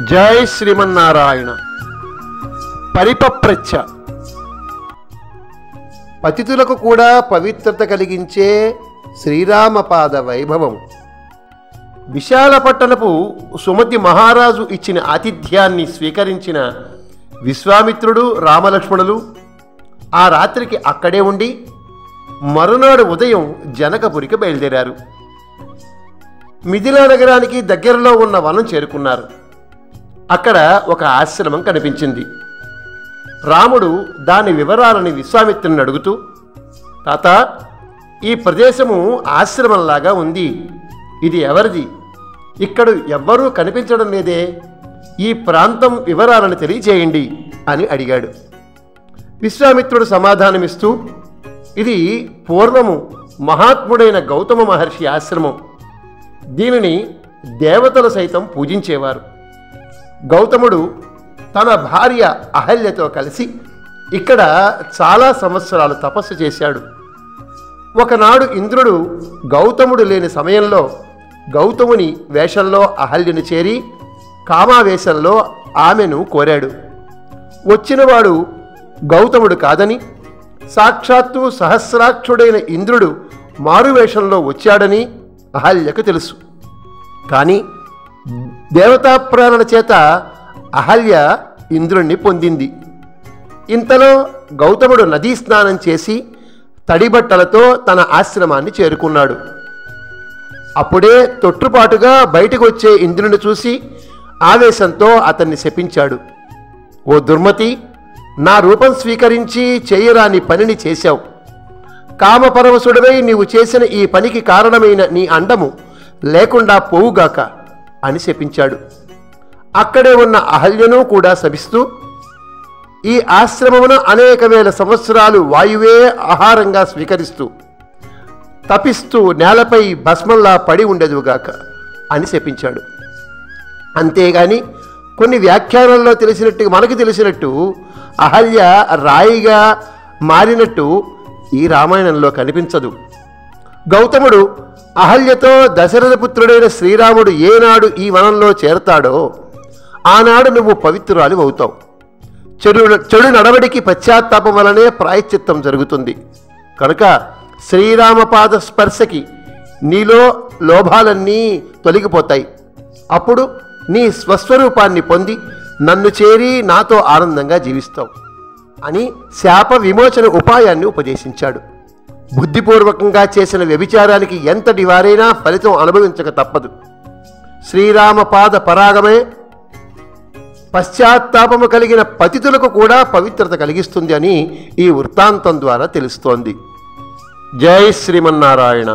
జై శ్రీమన్నారాయణ. పరిపప్రచ్ఛ. పతితులకు కూడా పవిత్రత కలిగించే శ్రీరామపాద వైభవం. విశాలపట్టణపు సుమతి మహారాజు ఇచ్చిన ఆతిథ్యాన్ని స్వీకరించిన విశ్వామిత్రుడు రామలక్ష్మణులు ఆ రాత్రికి అక్కడే ఉండి మరునాడు ఉదయం జనకపురికి బయలుదేరారు. మిథిలా నగరానికి దగ్గరలో ఉన్న వనం చేరుకున్నారు. అక్కడ ఒక ఆశ్రమం కనిపించింది. రాముడు దాని వివరాలని విశ్వామిత్రుని అడుగుతూ, తాత, ఈ ప్రదేశము ఆశ్రమంలాగా ఉంది, ఇది ఎవరిది? ఇక్కడ ఎవ్వరూ కనిపించడం లేదే, ఈ ప్రాంతం వివరాలను తెలియచేయండి అని అడిగాడు. విశ్వామిత్రుడు సమాధానమిస్తూ, ఇది పూర్వము మహాత్ముడైన గౌతమ మహర్షి ఆశ్రమం. దీనిని దేవతలు సైతం పూజించేవారు. గౌతముడు తన భార్య అహల్యతో కలిసి ఇక్కడ చాలా సంవత్సరాలు తపస్సు చేశాడు. ఒకనాడు ఇంద్రుడు గౌతముడు లేని సమయంలో గౌతముని వేషంలో అహల్యను చేరి కామావేశంలో ఆమెను కోరాడు. వచ్చినవాడు గౌతముడు కాదని, సాక్షాత్తు సహస్రాక్షుడైన ఇంద్రుడు మారువేషంలో వచ్చాడని అహల్యకు తెలుసు. కానీ దేవతా ప్రేరణ చేత అహల్య ఇంద్రుణ్ణి పొందింది. ఇంతలో గౌతముడు నదీ స్నానం చేసి తడిబట్టలతో తన ఆశ్రమాన్ని చేరుకున్నాడు. అప్పుడే తొట్టుపాటుగా బయటకు వచ్చే ఇంద్రుని చూసి ఆవేశంతో అతన్ని శపించాడు. ఓ దుర్మతి, నా రూపం స్వీకరించి చేయరాని పనిని చేశావు. కామపరవశుడవై నీవు చేసిన ఈ పనికి కారణమైన నీ అండము లేకుండా పోవుగాక అని శపించాడు. అక్కడే ఉన్న అహల్యను కూడా శపిస్తూ, ఈ ఆశ్రమమున అనేక వేల సంవత్సరాలు వాయువే ఆహారంగా స్వీకరిస్తూ తపిస్తూ నేలపై భస్మంలా పడి ఉండేదుగాక అని శపించాడు. అంతేగాని కొన్ని వ్యాఖ్యానాల్లో మనకు తెలిసినట్టు అహల్య రాయిగా మారినట్టు ఈ రామాయణంలో కనిపించదు. గౌతముడు అహల్యతో దశరథపుత్రుడైన శ్రీరాముడు ఏనాడు ఈ వనంలో చేరతాడో ఆనాడు నువ్వు పవిత్రురాలి అవుతావు. చెడు నడవడికి పశ్చాత్తాపం వలనే ప్రాయశ్చిత్తం జరుగుతుంది. కనుక శ్రీరామపాద స్పర్శకి నీలో లోభాలన్నీ తొలగిపోతాయి. అప్పుడు నీ స్వస్వరూపాన్ని పొంది నన్ను చేరి నాతో ఆనందంగా జీవిస్తావు అని శాప విమోచన ఉపాయాన్ని ఉపదేశించాడు. బుద్ధిపూర్వకంగా చేసిన వ్యభిచారానికి ఎంతటి వారైనా ఫలితం అనుభవించక తప్పదు. శ్రీరామపాద పరాగమే పశ్చాత్తాపము కలిగిన పతితులకు కూడా పవిత్రత కలిగిస్తుంది అని ఈ వృత్తాంతం ద్వారా తెలుస్తోంది. జై శ్రీమన్నారాయణ.